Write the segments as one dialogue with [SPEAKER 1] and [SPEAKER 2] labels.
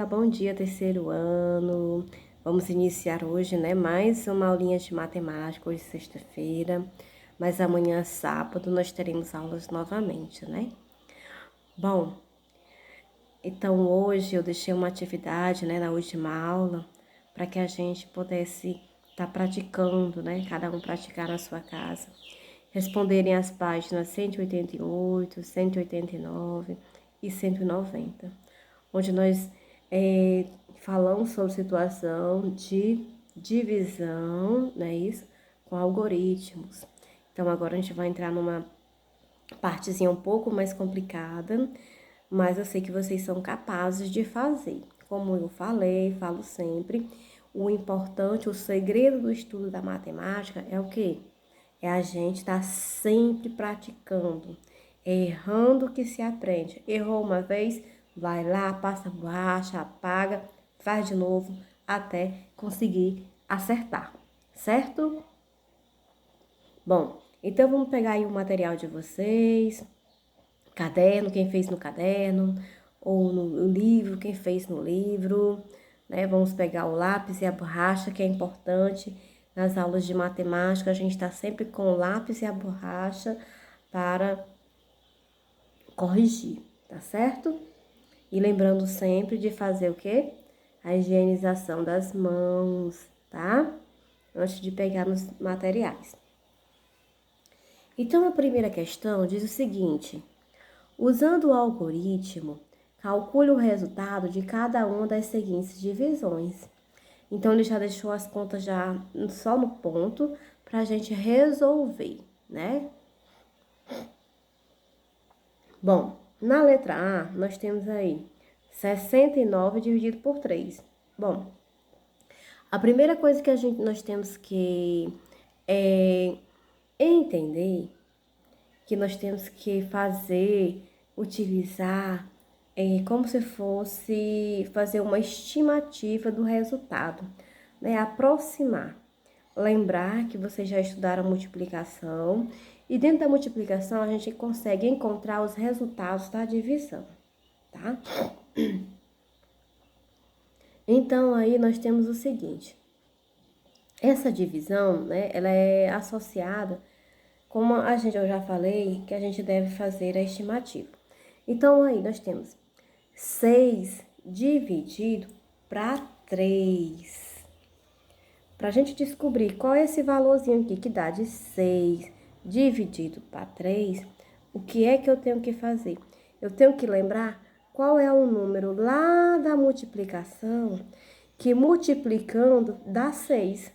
[SPEAKER 1] bom dia, terceiro ano. Vamos iniciar hoje, né, mais uma aulinha de matemática, hoje sexta-feira, mas amanhã, sábado, nós teremos aulas novamente, né? Bom, então hoje eu deixei uma atividade, né, na última aula, para que a gente pudesse estar praticando, né, cada um praticar na sua casa. Responderem as páginas 188, 189 e 190, onde nós falamos sobre situação de divisão, não é isso? Com algoritmos. Então, agora a gente vai entrar numa partezinha um pouco mais complicada, mas eu sei que vocês são capazes de fazer. Como eu falei, falo sempre, o importante, o segredo do estudo da matemática é o quê? É a gente estar sempre praticando, errando que se aprende. Errou uma vez, vai lá, passa a borracha, apaga, faz de novo, até conseguir acertar, certo? Bom, então vamos pegar aí o material de vocês, caderno, quem fez no caderno, ou no livro, quem fez no livro, né? Vamos pegar o lápis e a borracha, que é importante. Nas aulas de matemática, a gente está sempre com o lápis e a borracha para corrigir, tá certo? E lembrando sempre de fazer o quê? A higienização das mãos, tá? Antes de pegar nos materiais. Então, a primeira questão diz o seguinte: usando o algoritmo, calcule o resultado de cada uma das seguintes divisões. Então, ele já deixou as contas já só no ponto para a gente resolver, né? Bom, na letra A, nós temos aí 69 dividido por 3. Bom, a primeira coisa que nós temos que entender, que nós temos que fazer, utilizar, como se fosse fazer uma estimativa do resultado, né? Aproximar. Lembrar que vocês já estudaram multiplicação e dentro da multiplicação a gente consegue encontrar os resultados da divisão, tá? Então, aí nós temos o seguinte: essa divisão, né, ela é associada, como eu já falei, que a gente deve fazer a estimativa. Então, aí nós temos 6 dividido para 3. Para a gente descobrir qual é esse valorzinho aqui que dá de 6 dividido para 3, o que é que eu tenho que fazer? Eu tenho que lembrar qual é o número lá da multiplicação que multiplicando dá 6.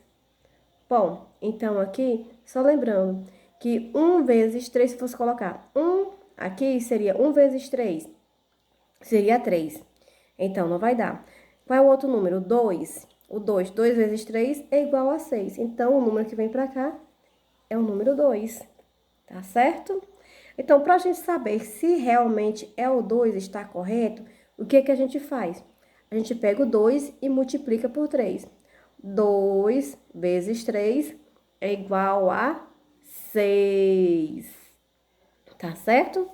[SPEAKER 1] Bom, então aqui, só lembrando que 1 vezes 3, se fosse colocar 1 aqui, seria 1 vezes 3, seria 3. Então, não vai dar. Qual é o outro número? 2. O 2 vezes 3 é igual a 6. Então, o número que vem para cá é o número 2. Tá certo? Então, para a gente saber se realmente é o 2, está correto, o que que a gente faz? A gente pega o 2 e multiplica por 3. 2 vezes 3 é igual a 6. Tá certo?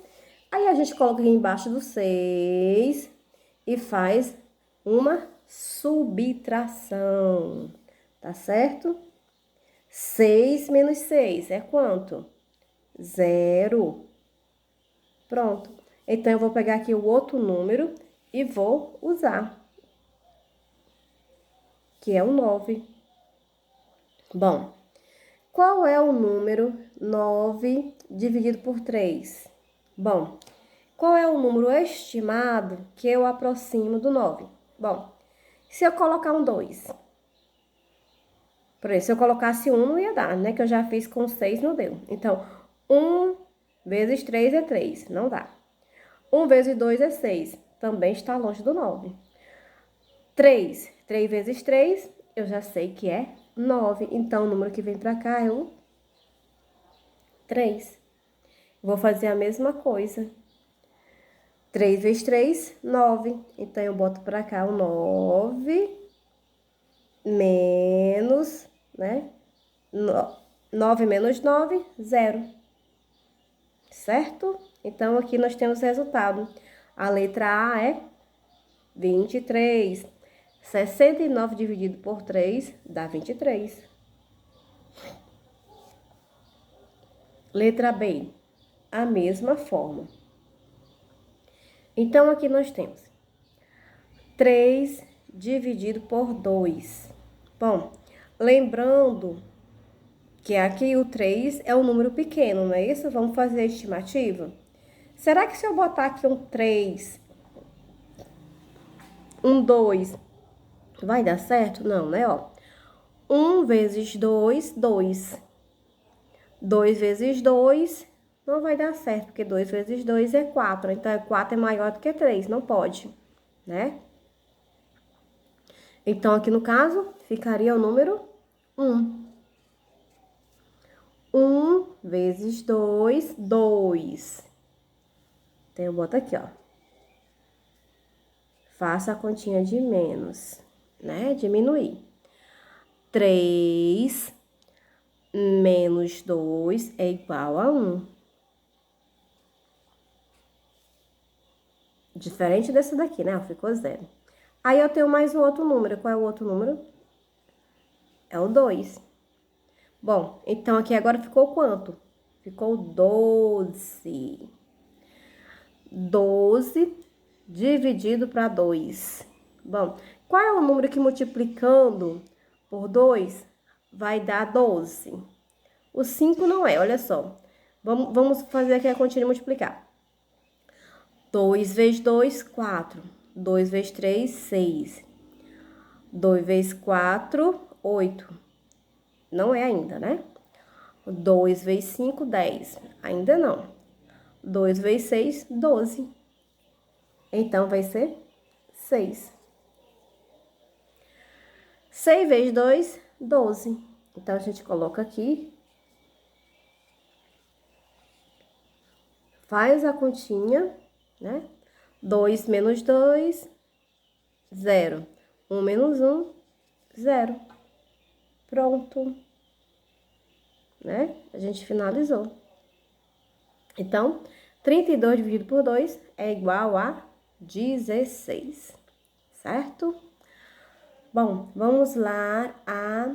[SPEAKER 1] Aí a gente coloca aqui embaixo do 6 e faz uma subtração, tá certo? 6 menos 6 é quanto? 0. Pronto. Então, eu vou pegar aqui o outro número e vou usar, que é o 9. Bom, qual é o número 9 dividido por 3? Bom, qual é o número estimado que eu aproximo do 9? Bom, se eu colocar um 2, por exemplo, se eu colocasse 1 não ia dar, né? Que eu já fiz com 6, não deu. Então, 1 vezes 3 é 3, não dá. 1 vezes 2 é 6, também está longe do 9. 3 vezes 3, eu já sei que é 9. Então, o número que vem para cá é o 3. Vou fazer a mesma coisa. 3 vezes 3, 9. Então, eu boto para cá o 9 menos, né? 9 menos 9, 0. Certo? Então, aqui nós temos o resultado. A letra A é 23. 69 dividido por 3 dá 23. Letra B, a mesma forma. Então, aqui nós temos 3 dividido por 2. Bom, lembrando que aqui o 3 é um número pequeno, não é isso? Vamos fazer a estimativa? Será que se eu botar aqui um 3, um 2, vai dar certo? Não, né? Ó, 1 vezes 2, 2. 2 vezes 2 não vai dar certo, porque 2 vezes 2 é 4. Então, 4 é maior do que 3, não pode, né? Então, aqui no caso, ficaria o número 1. 1 vezes 2, 2. Então, eu boto aqui, ó. Faça a continha de menos, né? Diminuir. 3 menos 2 é igual a 1. Diferente desse daqui, né? Ficou 0. Aí, eu tenho mais um outro número. Qual é o outro número? É o 2. Bom, então aqui agora ficou quanto? Ficou 12. 12 dividido para 2. Bom, qual é o número que multiplicando por 2 vai dar 12? O 5 não é, olha só. Vamos fazer aqui a continha multiplicar. 2 vezes 2, 4. 2 vezes 3, 6. 2 vezes 4, 8. Não é ainda, né? 2 vezes 5, 10. Ainda não. 2 vezes 6, 12. Então, vai ser 6. 6 vezes 2, 12. Então, a gente coloca aqui. Faz a continha, né? 2 menos 2, 0. 1 menos 1, 0. Pronto. Né? A gente finalizou. Então, 32 dividido por 2 é igual a 16, certo? Bom, vamos lá a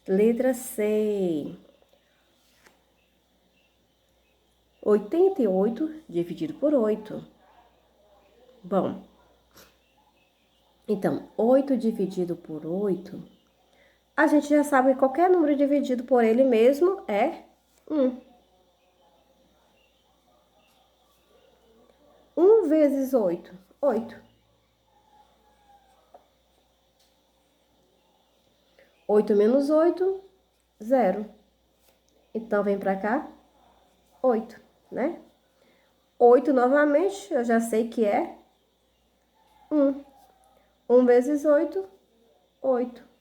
[SPEAKER 1] letra C. 88 dividido por 8. Bom, então, 8 dividido por 8... A gente já sabe que qualquer número dividido por ele mesmo é 1. 1 vezes 8, 8. 8 menos 8, 0. Então, vem pra cá, 8, né? 8 novamente, eu já sei que é 1. 1 vezes 8, 8.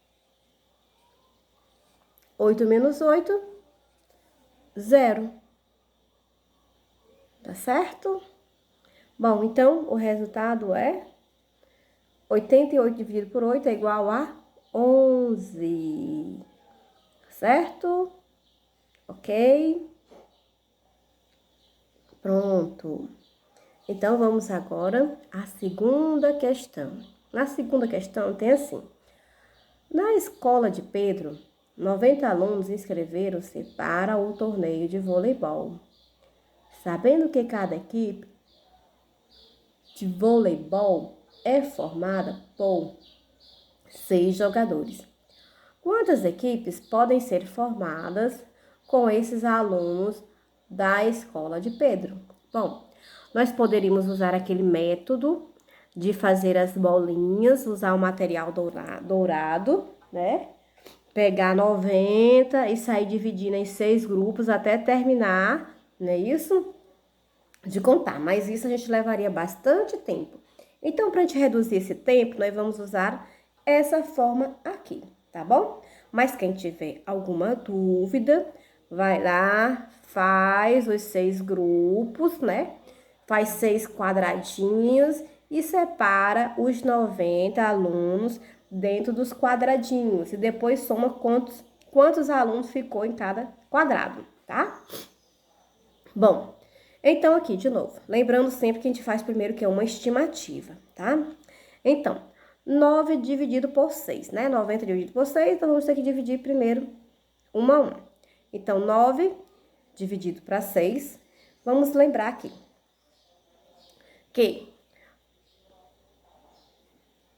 [SPEAKER 1] 8 menos 8, 0. Tá certo? Bom, então, o resultado é 88 dividido por 8 é igual a 11. Certo? Ok? Pronto. Então, vamos agora à segunda questão. Na segunda questão, tem assim. Na escola de Pedro, 90 alunos inscreveram-se para o torneio de voleibol. Sabendo que cada equipe de voleibol é formada por 6 jogadores. Quantas equipes podem ser formadas com esses alunos da escola de Pedro? Bom, nós poderíamos usar aquele método de fazer as bolinhas, usar o material dourado, né? Pegar 90 e sair dividindo em 6 grupos até terminar, não é isso? De contar, mas isso a gente levaria bastante tempo. Então, para a gente reduzir esse tempo, nós vamos usar essa forma aqui, tá bom? Mas quem tiver alguma dúvida, vai lá, faz os 6 grupos, né? Faz 6 quadradinhos e separa os 90 alunos dentro dos quadradinhos. E depois soma quantos alunos ficou em cada quadrado, tá? Bom, Então, aqui, de novo, lembrando sempre que a gente faz primeiro que é uma estimativa, tá? Então, 9 dividido por 6, né? 90 dividido por 6, então vamos ter que dividir primeiro 1 a 1. Então, 9 dividido para 6, vamos lembrar aqui que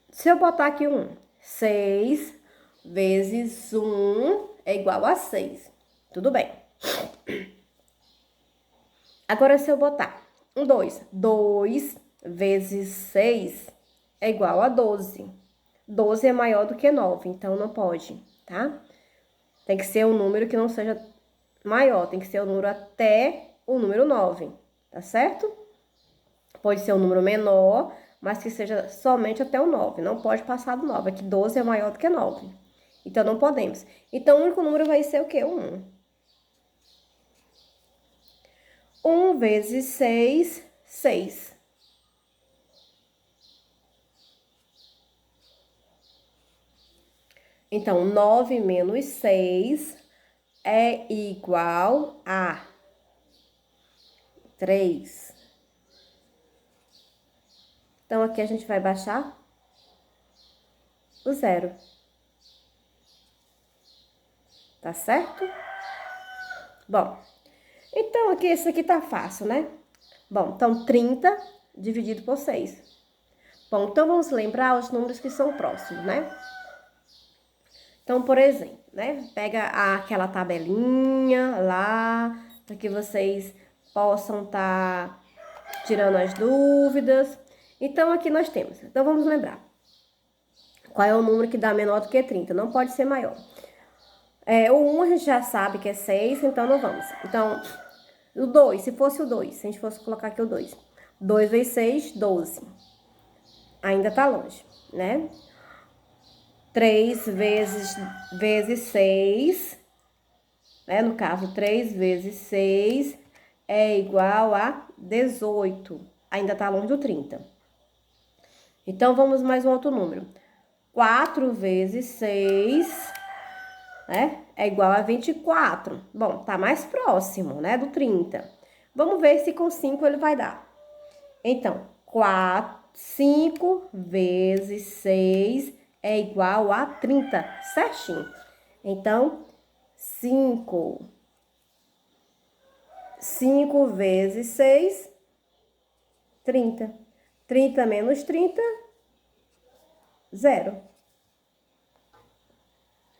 [SPEAKER 1] se eu botar aqui 1, 6 vezes 1 é igual a 6. Tudo bem. Agora, se eu botar 2, 2 vezes 6 é igual a 12. 12 é maior do que 9, então não pode, tá? Tem que ser um número que não seja maior, tem que ser o número até o número 9, tá certo? Pode ser um número menor, mas que seja somente até o 9, não pode passar do 9, aqui 12 é maior do que 9. Então, não podemos. Então, o único número vai ser o quê? 1. 1 vezes 6, 6. Então, 9 menos 6 é igual a 3. Então, aqui a gente vai baixar o 0. Tá certo? Bom, então aqui, esse aqui tá fácil, né? Bom, então 30 dividido por 6. Bom, então vamos lembrar os números que são próximos, né? Então, por exemplo, né? Pega aquela tabelinha lá, para que vocês possam estar tirando as dúvidas. Então, aqui nós temos. Então, vamos lembrar. Qual é o número que dá menor do que 30? Não pode ser maior. O 1 a gente já sabe que é 6, então não vamos. Então, o 2, se fosse o 2, se a gente fosse colocar aqui o 2. 2 vezes 6, 12. Ainda tá longe, né? 3 vezes 6, né? No caso, 3 vezes 6 é igual a 18. Ainda tá longe do 30. Então, vamos mais um outro número. 4 vezes 6, né? É igual a 24. Bom, tá mais próximo, né? Do 30. Vamos ver se com 5 ele vai dar. Então, 5 vezes 6 é igual a 30, certinho. Então, 5 vezes 6, 30. 30 menos 30, 0.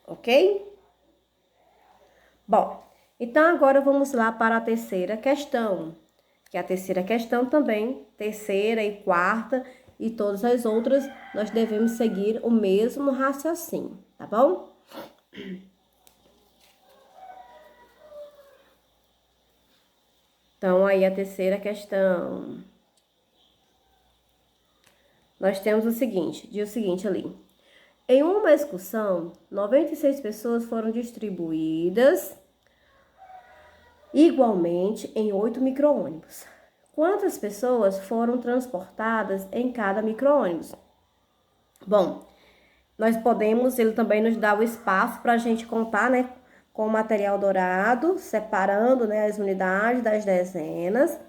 [SPEAKER 1] Ok? Bom, então agora vamos lá para a terceira questão. Que a terceira questão também, terceira e quarta e todas as outras, nós devemos seguir o mesmo raciocínio, tá bom? Então, aí a terceira questão. Nós temos o seguinte, diz o seguinte ali. Em uma excursão, 96 pessoas foram distribuídas igualmente em 8 micro-ônibus. Quantas pessoas foram transportadas em cada micro-ônibus? Bom, ele também nos dá o espaço para a gente contar, né, com o material dourado, separando, né, as unidades das dezenas,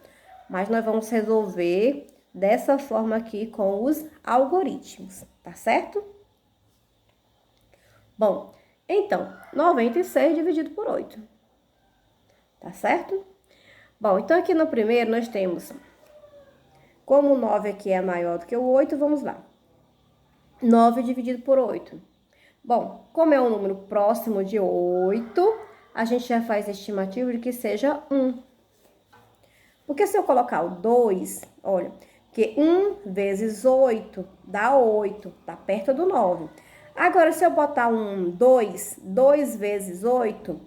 [SPEAKER 1] mas nós vamos resolver dessa forma aqui com os algoritmos, tá certo? Bom, então, 96 dividido por 8, tá certo? Bom, então aqui no primeiro nós temos, como o 9 aqui é maior do que o 8, vamos lá. 9 dividido por 8. Bom, como é um número próximo de 8, a gente já faz a estimativa de que seja 1. Porque se eu colocar o 2, olha, que 1 vezes 8 dá 8, tá perto do 9. Agora, se eu botar um 2, 2 vezes 8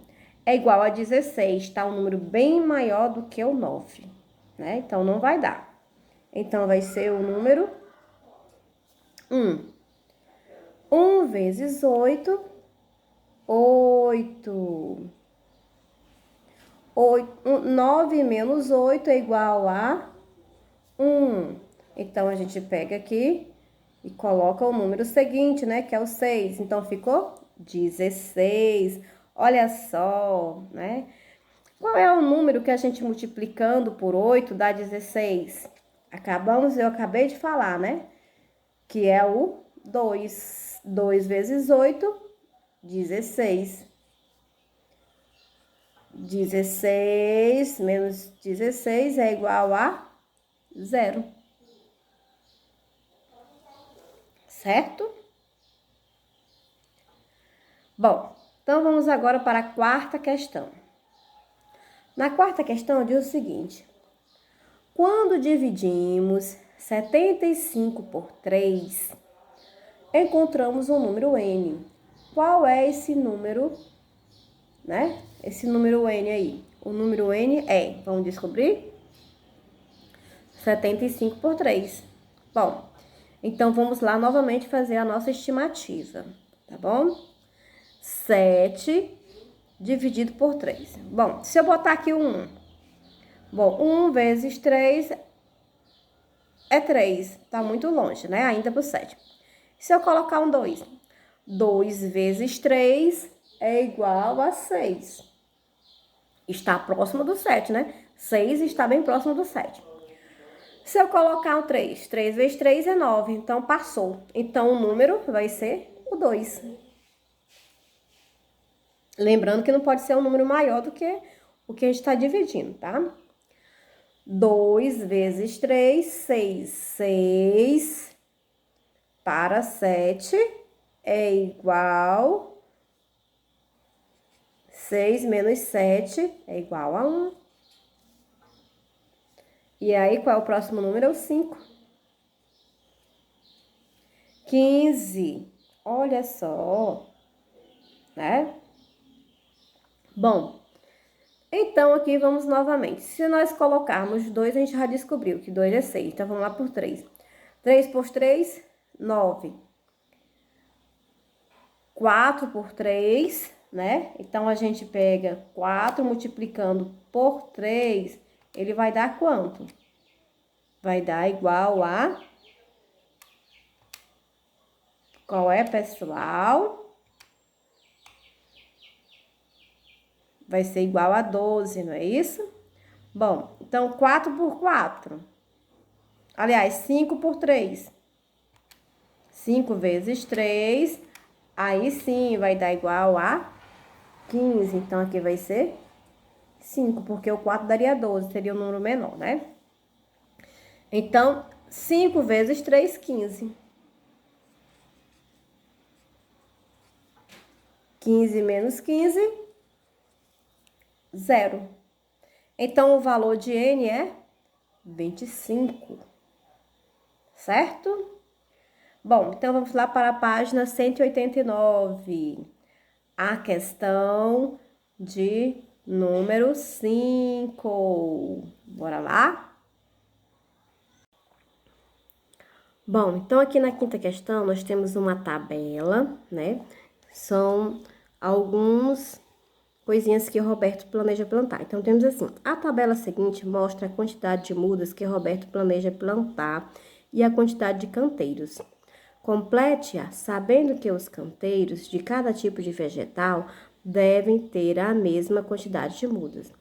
[SPEAKER 1] é igual a 16, tá? Um número bem maior do que o 9, né? Então, não vai dar. Então, vai ser o número 1. 1 vezes 8, 8. 9 menos 8 é igual a 1. Então, a gente pega aqui e coloca o número seguinte, né? Que é o 6. Então, ficou 16. Olha só, né? Qual é o número que a gente multiplicando por 8 dá 16? Eu acabei de falar, né? Que é o 2. 2 vezes 8, 16. 16 menos 16 é igual a 0. Certo? Bom, então vamos agora para a quarta questão. Na quarta questão diz o seguinte: quando dividimos 75 por 3, encontramos um número n. Qual é esse número, né? Esse número n aí. O número n é, vamos descobrir? 75 por 3. Bom, então vamos lá novamente fazer a nossa estimativa, tá bom? 7 dividido por 3. Bom, se eu botar aqui o 1. Bom, 1 vezes 3 é 3. Tá muito longe, né? Ainda pro 7. Se eu colocar um 2. 2 vezes 3 é igual a 6. Está próximo do 7, né? 6 está bem próximo do 7. Se eu colocar um 3, 3 vezes 3 é 9, então passou. Então, o número vai ser o 2. Lembrando que não pode ser um número maior do que o que a gente está dividindo, tá? 2 vezes 3, 6. 6 para 7 é igual... 6 menos 7 é igual a 1. E aí, qual é o próximo número? É o 5. 15. Olha só, né? Bom, então aqui vamos novamente. Se nós colocarmos 2, a gente já descobriu que 2 é 6. Então, vamos lá por 3. 3 por 3, 9. 4 por 3, né? Então, a gente pega 4 multiplicando por 3, ele vai dar quanto? Vai dar igual a... Qual é, pessoal? Vai ser igual a 12, não é isso? Bom, então 4 por 4. Aliás, 5 por 3. 5 vezes 3. Aí sim vai dar igual a 15. Então aqui vai ser 5, porque o 4 daria 12, seria um número menor, né? Então, 5 vezes 3, 15. 15 menos 15, 0. Então, o valor de n é 25. Certo? Bom, então vamos lá para a página 189. A questão de número 5. Bora lá? Bom, então aqui na quinta questão nós temos uma tabela, né? São algumas coisinhas que o Roberto planeja plantar. Então, temos assim, a tabela seguinte mostra a quantidade de mudas que o Roberto planeja plantar e a quantidade de canteiros. Complete-a sabendo que os canteiros de cada tipo de vegetal devem ter a mesma quantidade de mudas.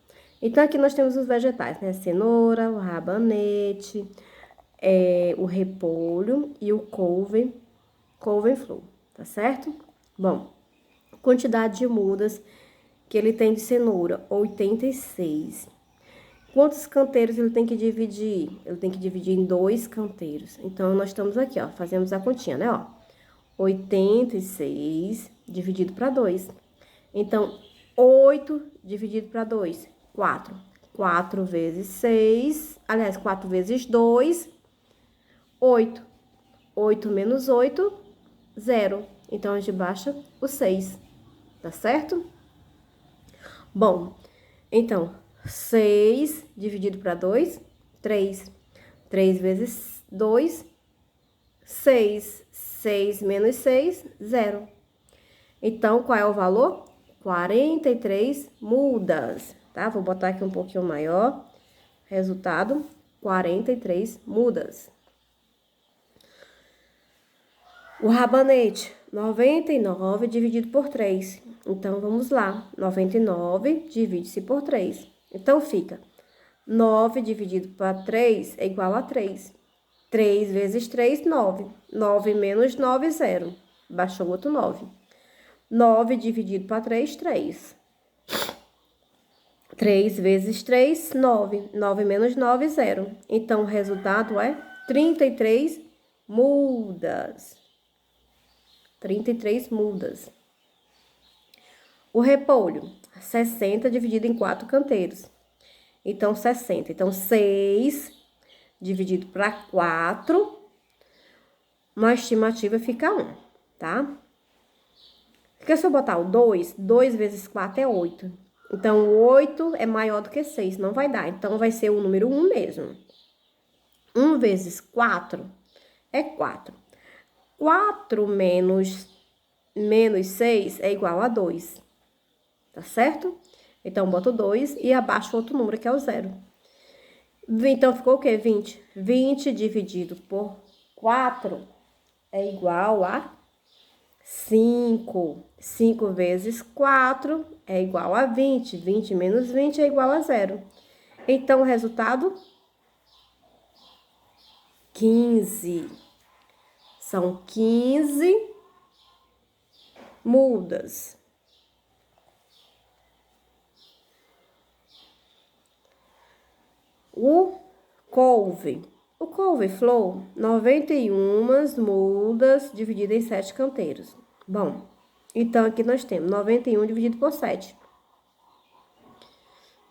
[SPEAKER 1] Então, aqui nós temos os vegetais, né? Cenoura, o rabanete, o repolho e o couve-flor, tá certo? Bom, quantidade de mudas que ele tem de cenoura, 86. Quantos canteiros ele tem que dividir? Ele tem que dividir em 2 canteiros. Então, nós estamos aqui, ó, fazemos a continha, né, ó. 86 dividido para 2. Então, 8 dividido para 2, 4. 4 vezes 6, aliás, 4 vezes 2, 8. 8 menos 8, 0. Então, a gente baixa o 6, tá certo? Bom, então, 6 dividido para 2, 3. 3 vezes 2, 6. 6 menos 6, 0. Então, qual é o valor? 43 mudas, tá? Vou botar aqui um pouquinho maior. Resultado, 43 mudas. O rabanete, 99 dividido por 3. Então, vamos lá. 99 divide-se por 3. Então, fica 9 dividido para 3 é igual a 3. 3 vezes 3, 9. 9 menos 9, 0. Baixou o outro 9. 9 dividido para 3, 3. 3 vezes 3, 9. 9 menos 9, 0. Então, o resultado é 33 mudas. 33 mudas. O repolho, 60 dividido em 4 canteiros. Então, 60. Então, 6 dividido para 4, uma estimativa fica 1, tá? Porque se eu botar o 2, 2 vezes 4 é 8. Então, 8 é maior do que 6, não vai dar. Então, vai ser o número 1 mesmo. 1 vezes 4 é 4. 4 menos 6 é igual a 2. Tá certo? Então, boto 2 e abaixo outro número, que é o 0. Então, ficou o quê? 20. 20 dividido por 4 é igual a 5. 5 vezes 4 é igual a 20. 20 menos 20 é igual a 0. Então, o resultado? 15. São 15 mudas. O couve. O couve-flor, 91 mudas divididas em 7 canteiros. Bom, então aqui nós temos 91 dividido por 7.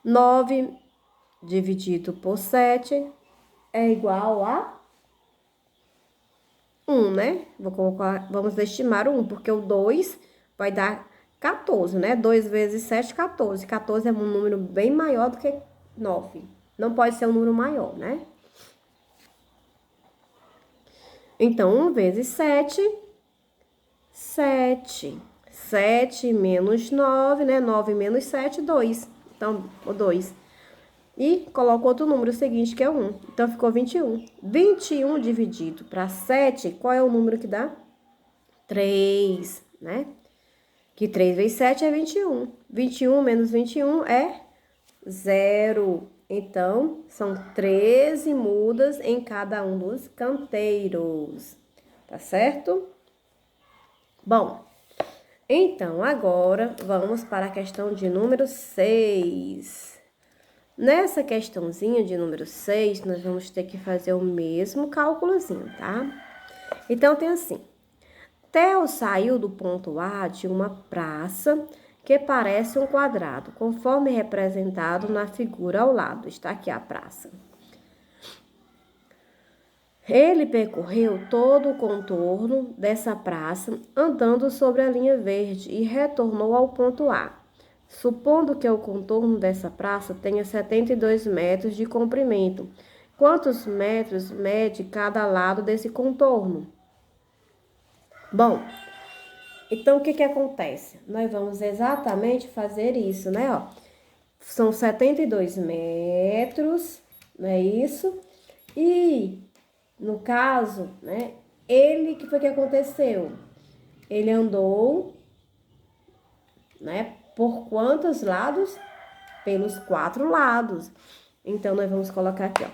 [SPEAKER 1] 9 dividido por 7 é igual a 1, né? Vamos estimar o 1, porque o 2 vai dar 14, né? 2 vezes 7, 14. 14 é um número bem maior do que 9. Não pode ser um número maior, né? Então, 1 vezes 7, 7. 7 menos 9, né? 9 menos 7, 2. Então, o 2. E coloco outro número seguinte, que é 1. Então, ficou 21. 21 dividido para 7, qual é o número que dá? 3, né? Que 3 vezes 7 é 21. 21 menos 21 é 0. Então, são 13 mudas em cada um dos canteiros. Tá certo? Bom, então, agora vamos para a questão de número 6. Nessa questãozinha de número 6, nós vamos ter que fazer o mesmo cálculozinho, tá? Então, tem assim. Theo saiu do ponto A de uma praça que parece um quadrado, conforme representado na figura ao lado. Está aqui a praça. Ele percorreu todo o contorno dessa praça, andando sobre a linha verde, e retornou ao ponto A. Supondo que o contorno dessa praça tenha 72 metros de comprimento, quantos metros mede cada lado desse contorno? Bom, então o que acontece? Nós vamos exatamente fazer isso, né? Ó, são 72 metros, não é isso? E, no caso, né, que foi que aconteceu? Ele andou, né, por quantos lados? Pelos 4 lados. Então, nós vamos colocar aqui, ó,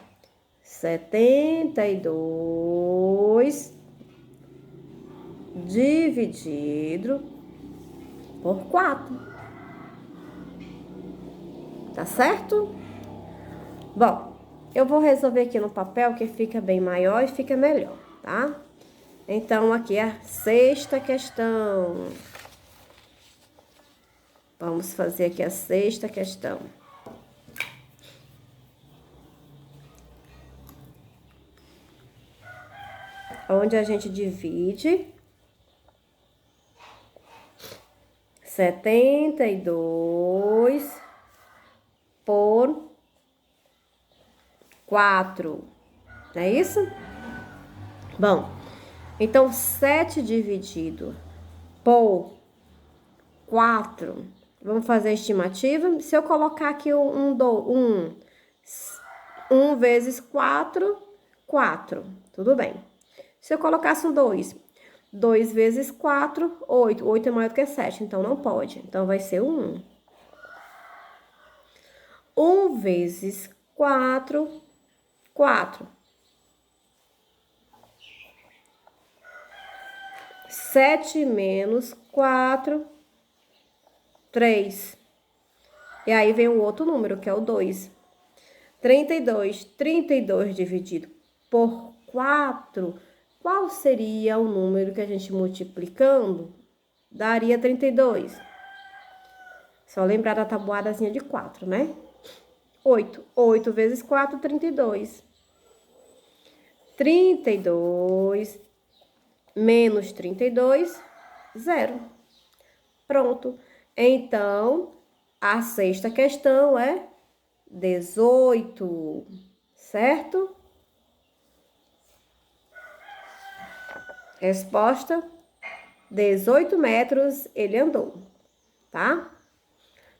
[SPEAKER 1] 72 dividido por 4. Tá certo? Bom, eu vou resolver aqui no papel que fica bem maior e fica melhor, tá? Então, aqui é a 6ª questão. Vamos fazer aqui a 6ª questão. Onde a gente divide 72 por 4. Não é isso? Bom, então 7 dividido por 4. Vamos fazer a estimativa. Se eu colocar aqui 1 vezes 4, 4. Tudo bem. Se eu colocasse um 2, 2 vezes 4, 8. 8 é maior do que 7, então não pode. Então, vai ser o 1. 1 vezes 4, 4. 7 menos 4, 3. E aí vem o outro número, que é o 2. 32. 32 dividido por 4. Qual seria o número que a gente multiplicando daria 32? Só lembrar da tabuadazinha de 4, né? 8. 8 vezes 4, 32. 32 menos 32, 0. Pronto. Então, a sexta questão é 18, certo? Resposta: 18 metros ele andou, tá?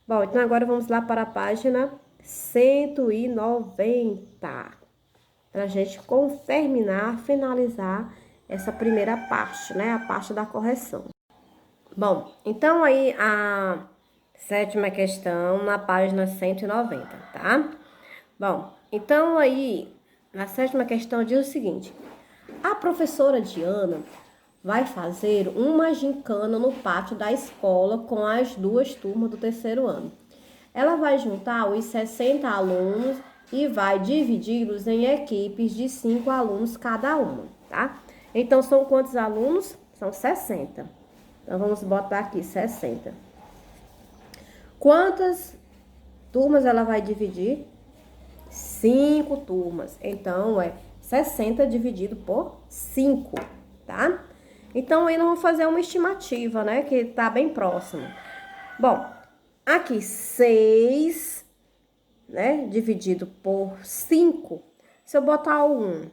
[SPEAKER 1] Bom, então agora vamos lá para a página 190, pra gente terminar, finalizar essa primeira parte, né? A parte da correção. Bom, então aí a sétima questão na página 190, tá? Bom, então aí na sétima questão diz o seguinte: a professora Diana vai fazer uma gincana no pátio da escola com as 2 turmas do terceiro ano. Ela vai juntar os 60 alunos e vai dividi-los em equipes de 5 alunos cada uma, tá? Então, são quantos alunos? São 60. Então, vamos botar aqui 60. Quantas turmas ela vai dividir? 5 turmas. Então, é 60 dividido por 5, tá? Então, aí nós vamos fazer uma estimativa, né? Que tá bem próximo. Bom, aqui 6, né? Dividido por 5. Se eu botar o 1,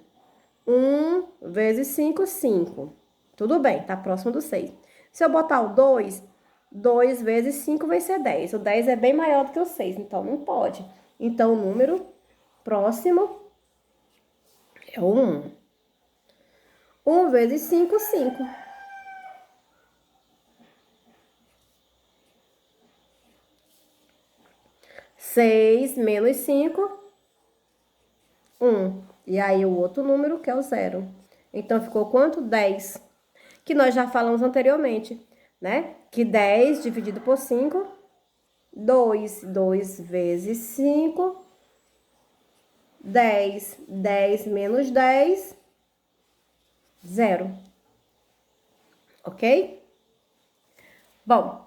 [SPEAKER 1] 1 vezes 5, 5. Tudo bem, tá próximo do 6. Se eu botar o 2, 2 vezes 5 vai ser 10. O 10 é bem maior do que o 6, então não pode. Então, o número próximo é o 1. 1 vezes 5, 5. 6 menos 5, 1. E aí, o outro número, que é o 0. Então, ficou quanto? 10. Que nós já falamos anteriormente, né? Que 10 dividido por 5, 2. 2 vezes 5, 10. 10 menos 10, 0. Ok? Bom,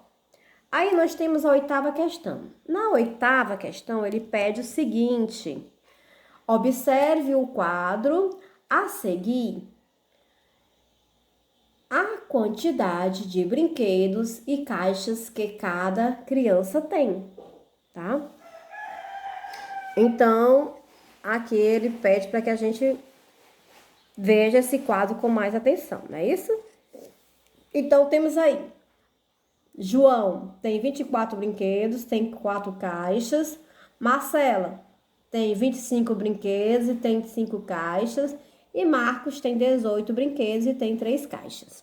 [SPEAKER 1] aí nós temos a 8ª questão. Na 8ª questão, ele pede o seguinte: observe o quadro a seguir a quantidade de brinquedos e caixas que cada criança tem, tá? Então, aqui ele pede para que a gente veja esse quadro com mais atenção, não é isso? Então, temos aí, João tem 24 brinquedos, tem 4 caixas. Marcela tem 25 brinquedos e tem 5 caixas. E Marcos tem 18 brinquedos e tem 3 caixas.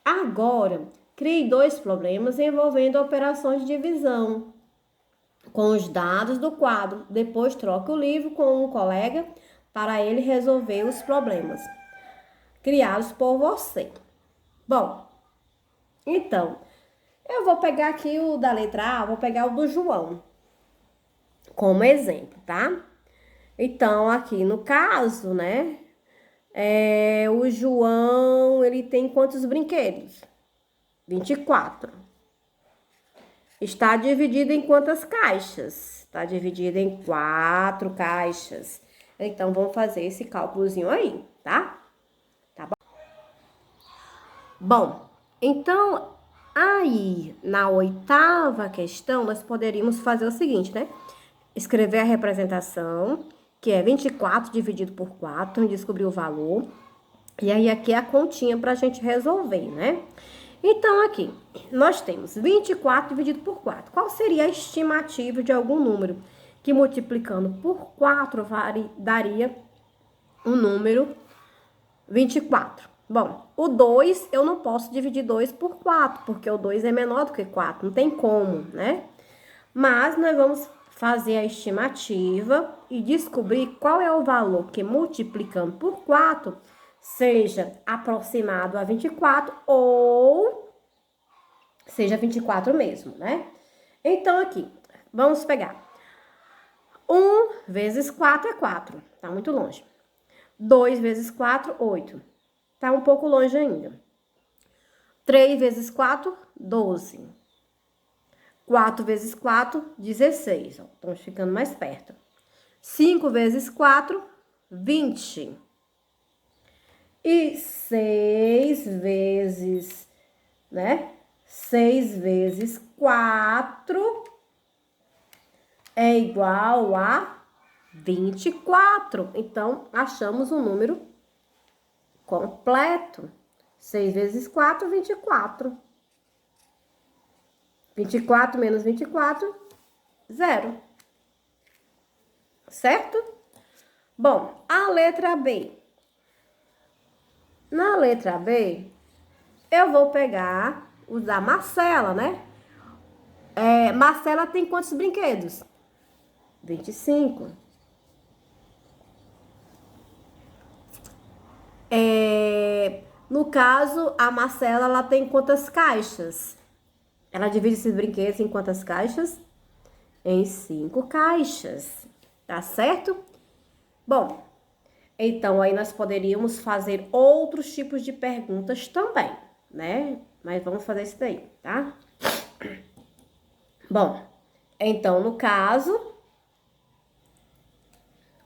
[SPEAKER 1] Agora, crie 2 problemas envolvendo operações de divisão com os dados do quadro. Depois, troque o livro com um colega para ele resolver os problemas criados por você. Bom, então, eu vou pegar aqui o da letra A, vou pegar o do João como exemplo, tá? Então, aqui no caso, né, o João, ele tem quantos brinquedos? 24. Está dividido em quantas caixas? Está dividido em 4 caixas. Então, vamos fazer esse cálculozinho aí, tá? Tá bom? Bom, então, aí, na 8ª questão, nós poderíamos fazer o seguinte, né? Escrever a representação, que é 24 dividido por 4, e descobrir o valor. E aí, aqui é a continha para a gente resolver, né? Então, aqui, nós temos 24 dividido por 4. Qual seria a estimativa de algum número que, multiplicando por 4, daria o número 24? Bom, o 2, eu não posso dividir 2 por 4, porque o 2 é menor do que 4, não tem como, né? Mas nós vamos fazer a estimativa e descobrir qual é o valor que, multiplicando por 4, seja aproximado a 24 ou seja 24 mesmo, né? Então, aqui, vamos pegar. 1 vezes 4 é 4, tá muito longe. 2 vezes 4, 8. Tá um pouco longe ainda. 3 vezes 4, 12. 4 vezes 4, 16. Ó, estamos ficando mais perto. 5 vezes 4, 20. E 6 vezes, né? 6 vezes 4 é igual a 24. Então, achamos um número completo. 6 vezes 4, 24. 24 menos 24, 0. Certo? Bom, a letra B. Na letra B, eu vou pegar o da Marcela, né? Marcela tem quantos brinquedos? 25. No caso, a Marcela, ela tem quantas caixas? Ela divide esses brinquedos em quantas caixas? Em 5 caixas, tá certo? Bom, então aí nós poderíamos fazer outros tipos de perguntas também, né? Mas vamos fazer isso daí, tá? Bom, então no caso,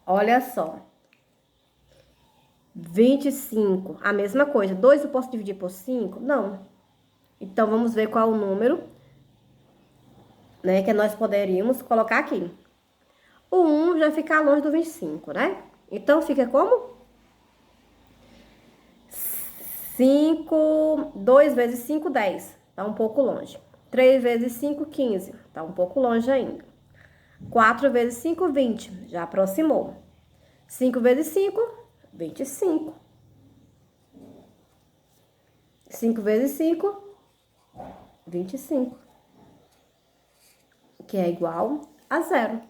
[SPEAKER 1] olha só. 25, a mesma coisa. 2 eu posso dividir por 5? Não. Então, vamos ver qual é o número, né, que nós poderíamos colocar aqui. O 1 já fica longe do 25, né? Então, fica como? 5, 2 vezes 5, 10. Tá um pouco longe. 3 vezes 5, 15. Tá um pouco longe ainda. 4 vezes 5, 20. Já aproximou. 5 vezes 5, 25. 5 vezes 5, 25. Que é igual a 0.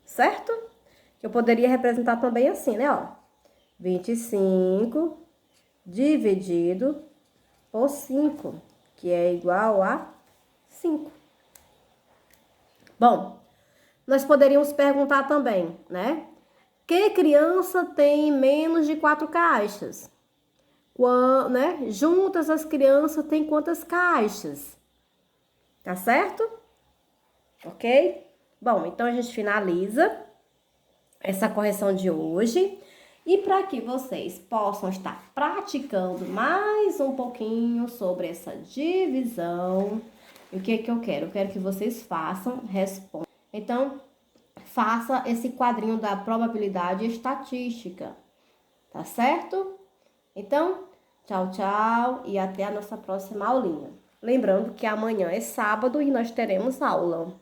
[SPEAKER 1] Certo? Eu poderia representar também assim, né, ó. 25 dividido por 5, que é igual a 5. Bom, nós poderíamos perguntar também, né? Que criança tem menos de 4 caixas? Né? Juntas as crianças têm quantas caixas? Tá certo? Ok? Bom, então a gente finaliza essa correção de hoje. E para que vocês possam estar praticando mais um pouquinho sobre essa divisão, o que que eu quero? Eu quero que vocês façam, respondam. Então, faça esse quadrinho da probabilidade estatística, tá certo? Então, tchau, tchau e até a nossa próxima aulinha. Lembrando que amanhã é sábado e nós teremos aula.